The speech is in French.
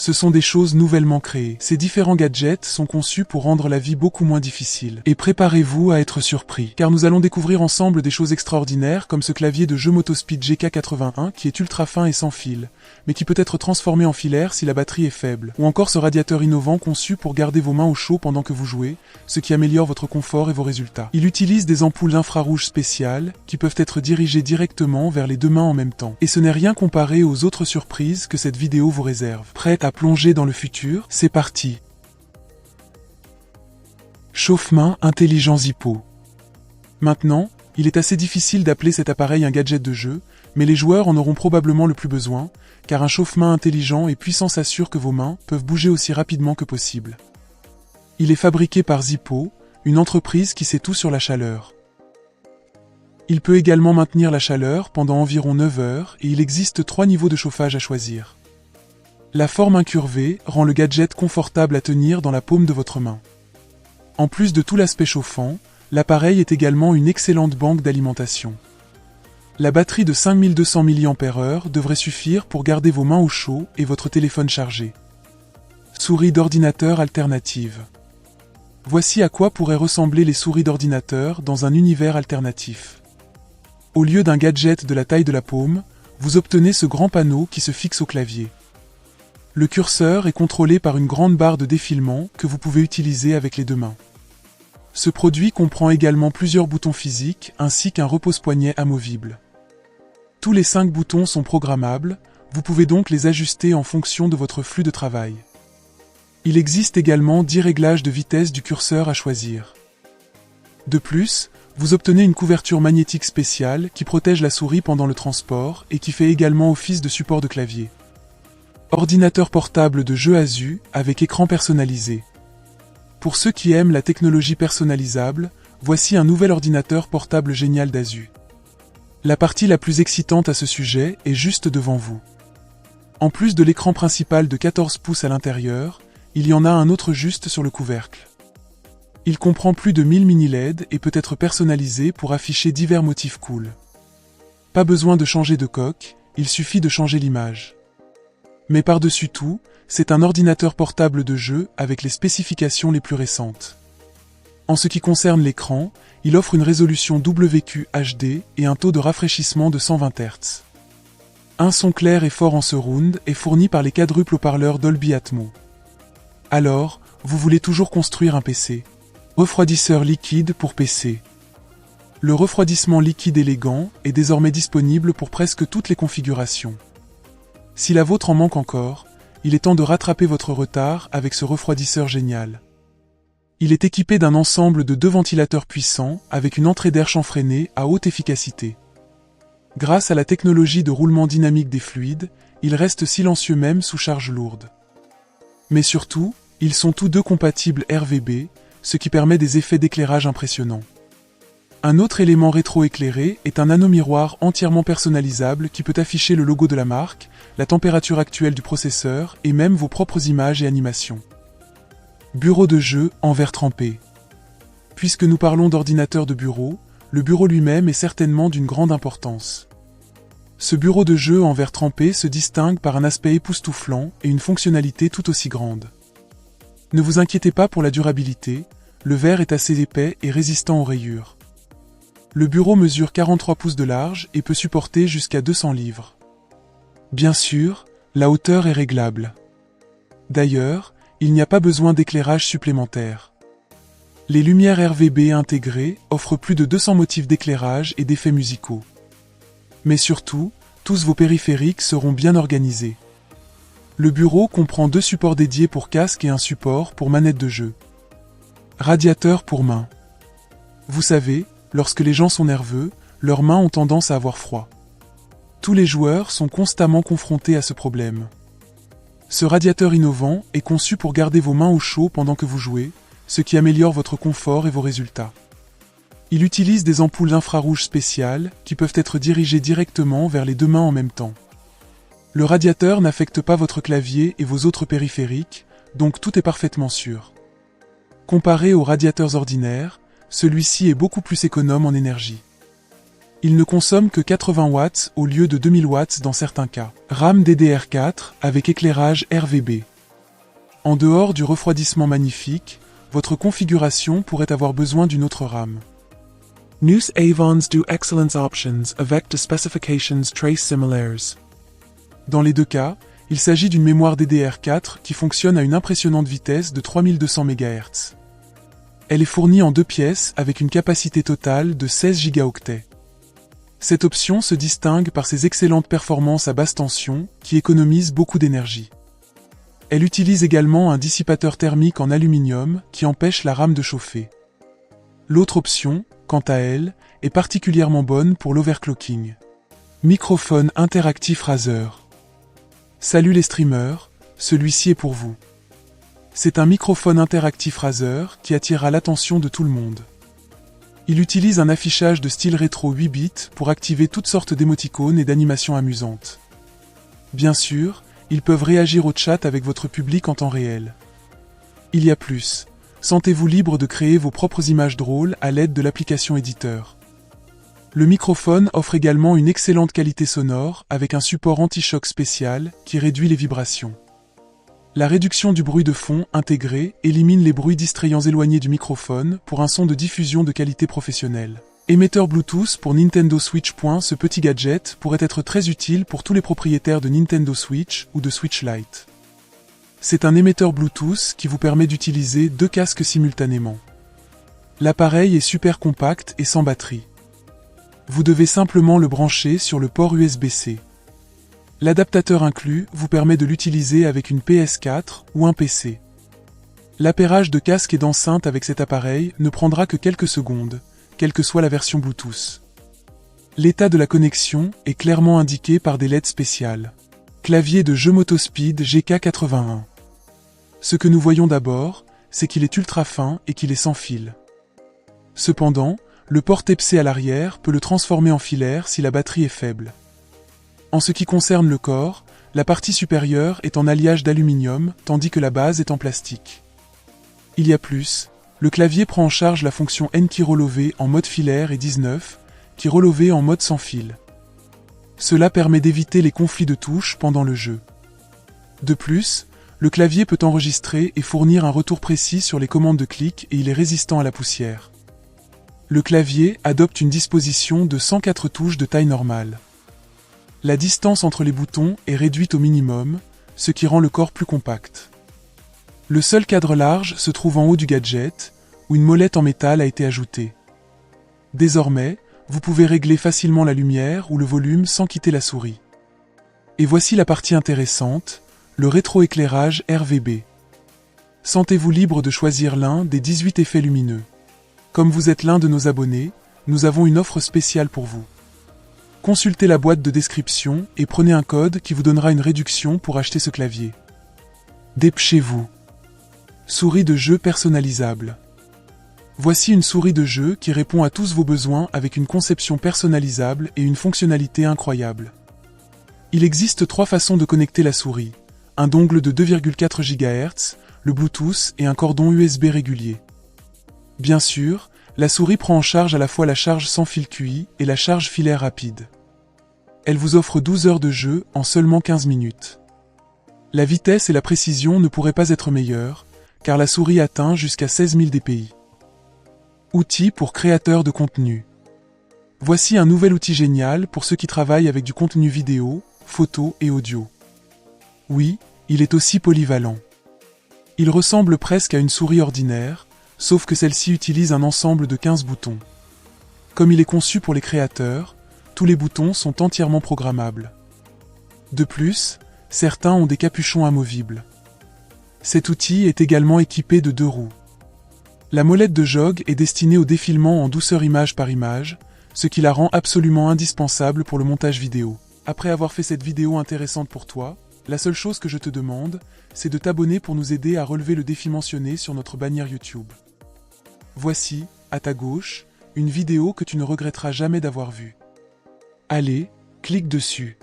Ce sont des choses nouvellement créées. Ces différents gadgets sont conçus pour rendre la vie beaucoup moins difficile. Et préparez-vous à être surpris, car nous allons découvrir ensemble des choses extraordinaires comme ce clavier de jeu Motospeed GK81 qui est ultra fin et sans fil, mais qui peut être transformé en filaire si la batterie est faible, ou encore ce radiateur innovant conçu pour garder vos mains au chaud pendant que vous jouez, ce qui améliore votre confort et vos résultats. Il utilise des ampoules infrarouges spéciales qui peuvent être dirigées directement vers les deux mains en même temps. Et ce n'est rien comparé aux autres surprises que cette vidéo vous réserve. Prête à plonger dans le futur? C'est parti! Chauffe-main intelligent Zippo. Maintenant, il est assez difficile d'appeler cet appareil un gadget de jeu, mais les joueurs en auront probablement le plus besoin, car un chauffe-main intelligent et puissant s'assure que vos mains peuvent bouger aussi rapidement que possible. Il est fabriqué par Zippo, une entreprise qui sait tout sur la chaleur. Il peut également maintenir la chaleur pendant environ 9 heures et il existe 3 niveaux de chauffage à choisir. La forme incurvée rend le gadget confortable à tenir dans la paume de votre main. En plus de tout l'aspect chauffant, l'appareil est également une excellente banque d'alimentation. La batterie de 5200 mAh devrait suffire pour garder vos mains au chaud et votre téléphone chargé. Souris d'ordinateur alternative. Voici à quoi pourraient ressembler les souris d'ordinateur dans un univers alternatif. Au lieu d'un gadget de la taille de la paume, vous obtenez ce grand panneau qui se fixe au clavier. Le curseur est contrôlé par une grande barre de défilement que vous pouvez utiliser avec les deux mains. Ce produit comprend également plusieurs boutons physiques ainsi qu'un repose-poignet amovible. Tous les 5 boutons sont programmables, vous pouvez donc les ajuster en fonction de votre flux de travail. Il existe également 10 réglages de vitesse du curseur à choisir. De plus, vous obtenez une couverture magnétique spéciale qui protège la souris pendant le transport et qui fait également office de support de clavier. Ordinateur portable de jeu ASUS avec écran personnalisé. Pour ceux qui aiment la technologie personnalisable, voici un nouvel ordinateur portable génial d'ASUS. La partie la plus excitante à ce sujet est juste devant vous. En plus de l'écran principal de 14 pouces à l'intérieur, il y en a un autre juste sur le couvercle. Il comprend plus de 1000 mini-LED et peut être personnalisé pour afficher divers motifs cool. Pas besoin de changer de coque, il suffit de changer l'image. Mais par-dessus tout, c'est un ordinateur portable de jeu avec les spécifications les plus récentes. En ce qui concerne l'écran, il offre une résolution WQHD et un taux de rafraîchissement de 120 Hz. Un son clair et fort en surround est fourni par les quadruples haut-parleurs Dolby Atmos. Alors, vous voulez toujours construire un PC? Refroidisseur liquide pour PC. Le refroidissement liquide élégant est désormais disponible pour presque toutes les configurations. Si la vôtre en manque encore, il est temps de rattraper votre retard avec ce refroidisseur génial. Il est équipé d'un ensemble de 2 ventilateurs puissants avec une entrée d'air chanfreinée à haute efficacité. Grâce à la technologie de roulement dynamique des fluides, il reste silencieux même sous charge lourde. Mais surtout, ils sont tous deux compatibles RVB, ce qui permet des effets d'éclairage impressionnants. Un autre élément rétro-éclairé est un anneau-miroir entièrement personnalisable qui peut afficher le logo de la marque, la température actuelle du processeur et même vos propres images et animations. Bureau de jeu en verre trempé. Puisque nous parlons d'ordinateur de bureau, le bureau lui-même est certainement d'une grande importance. Ce bureau de jeu en verre trempé se distingue par un aspect époustouflant et une fonctionnalité tout aussi grande. Ne vous inquiétez pas pour la durabilité, le verre est assez épais et résistant aux rayures. Le bureau mesure 43 pouces de large et peut supporter jusqu'à 200 livres. Bien sûr, la hauteur est réglable. D'ailleurs, il n'y a pas besoin d'éclairage supplémentaire. Les lumières RVB intégrées offrent plus de 200 motifs d'éclairage et d'effets musicaux. Mais surtout, tous vos périphériques seront bien organisés. Le bureau comprend 2 supports dédiés pour casque et un support pour manette de jeu. Radiateur pour main. Vous savez, lorsque les gens sont nerveux, leurs mains ont tendance à avoir froid. Tous les joueurs sont constamment confrontés à ce problème. Ce radiateur innovant est conçu pour garder vos mains au chaud pendant que vous jouez, ce qui améliore votre confort et vos résultats. Il utilise des ampoules infrarouges spéciales qui peuvent être dirigées directement vers les deux mains en même temps. Le radiateur n'affecte pas votre clavier et vos autres périphériques, donc tout est parfaitement sûr. Comparé aux radiateurs ordinaires, celui-ci est beaucoup plus économe en énergie. Il ne consomme que 80 watts au lieu de 2000 watts dans certains cas. RAM DDR4 avec éclairage RVB. En dehors du refroidissement magnifique, votre configuration pourrait avoir besoin d'une autre RAM. Nous avons deux excellentes options avec des spécifications très similaires. Dans les deux cas, il s'agit d'une mémoire DDR4 qui fonctionne à une impressionnante vitesse de 3200 MHz. Elle est fournie en deux pièces avec une capacité totale de 16 Go. Cette option se distingue par ses excellentes performances à basse tension qui économisent beaucoup d'énergie. Elle utilise également un dissipateur thermique en aluminium qui empêche la RAM de chauffer. L'autre option, quant à elle, est particulièrement bonne pour l'overclocking. Microphone interactif Razer. Salut les streamers, celui-ci est pour vous. C'est un microphone interactif Razer qui attirera l'attention de tout le monde. Il utilise un affichage de style rétro 8 bits pour activer toutes sortes d'émoticônes et d'animations amusantes. Bien sûr, ils peuvent réagir au chat avec votre public en temps réel. Il y a plus. Sentez-vous libre de créer vos propres images drôles à l'aide de l'application éditeur. Le microphone offre également une excellente qualité sonore avec un support anti-choc spécial qui réduit les vibrations. La réduction du bruit de fond intégré élimine les bruits distrayants éloignés du microphone pour un son de diffusion de qualité professionnelle. Émetteur Bluetooth pour Nintendo Switch. Ce petit gadget pourrait être très utile pour tous les propriétaires de Nintendo Switch ou de Switch Lite. C'est un émetteur Bluetooth qui vous permet d'utiliser deux casques simultanément. L'appareil est super compact et sans batterie. Vous devez simplement le brancher sur le port USB-C. L'adaptateur inclus vous permet de l'utiliser avec une PS4 ou un PC. L'appairage de casque et d'enceinte avec cet appareil ne prendra que quelques secondes, quelle que soit la version Bluetooth. L'état de la connexion est clairement indiqué par des LED spéciales. Clavier de jeu Motospeed GK81. Ce que nous voyons d'abord, c'est qu'il est ultra fin et qu'il est sans fil. Cependant, le port Type-C à l'arrière peut le transformer en filaire si la batterie est faible. En ce qui concerne le corps, la partie supérieure est en alliage d'aluminium, tandis que la base est en plastique. Il y a plus, le clavier prend en charge la fonction N-Key Relevé en mode filaire et 19, Key Relevé en mode sans fil. Cela permet d'éviter les conflits de touches pendant le jeu. De plus, le clavier peut enregistrer et fournir un retour précis sur les commandes de clic et il est résistant à la poussière. Le clavier adopte une disposition de 104 touches de taille normale. La distance entre les boutons est réduite au minimum, ce qui rend le corps plus compact. Le seul cadre large se trouve en haut du gadget, où une molette en métal a été ajoutée. Désormais, vous pouvez régler facilement la lumière ou le volume sans quitter la souris. Et voici la partie intéressante, le rétroéclairage RGB. Sentez-vous libre de choisir l'un des 18 effets lumineux. Comme vous êtes l'un de nos abonnés, nous avons une offre spéciale pour vous. Consultez la boîte de description et prenez un code qui vous donnera une réduction pour acheter ce clavier. Dépêchez-vous. Souris de jeu personnalisable. Voici une souris de jeu qui répond à tous vos besoins avec une conception personnalisable et une fonctionnalité incroyable. Il existe 3 façons de connecter la souris. Un dongle de 2,4 GHz, le Bluetooth et un cordon USB régulier. Bien sûr, la souris prend en charge à la fois la charge sans fil QI et la charge filaire rapide. Elle vous offre 12 heures de jeu en seulement 15 minutes. La vitesse et la précision ne pourraient pas être meilleures, car la souris atteint jusqu'à 16 000 dpi. Outils pour créateurs de contenu. Voici un nouvel outil génial pour ceux qui travaillent avec du contenu vidéo, photo et audio. Oui, il est aussi polyvalent. Il ressemble presque à une souris ordinaire, sauf que celle-ci utilise un ensemble de 15 boutons. Comme il est conçu pour les créateurs, tous les boutons sont entièrement programmables. De plus, certains ont des capuchons amovibles. Cet outil est également équipé de 2 roues. La molette de jog est destinée au défilement en douceur image par image, ce qui la rend absolument indispensable pour le montage vidéo. Après avoir fait cette vidéo intéressante pour toi, la seule chose que je te demande, c'est de t'abonner pour nous aider à relever le défi mentionné sur notre bannière YouTube. Voici, à ta gauche, une vidéo que tu ne regretteras jamais d'avoir vue. Allez, clique dessus.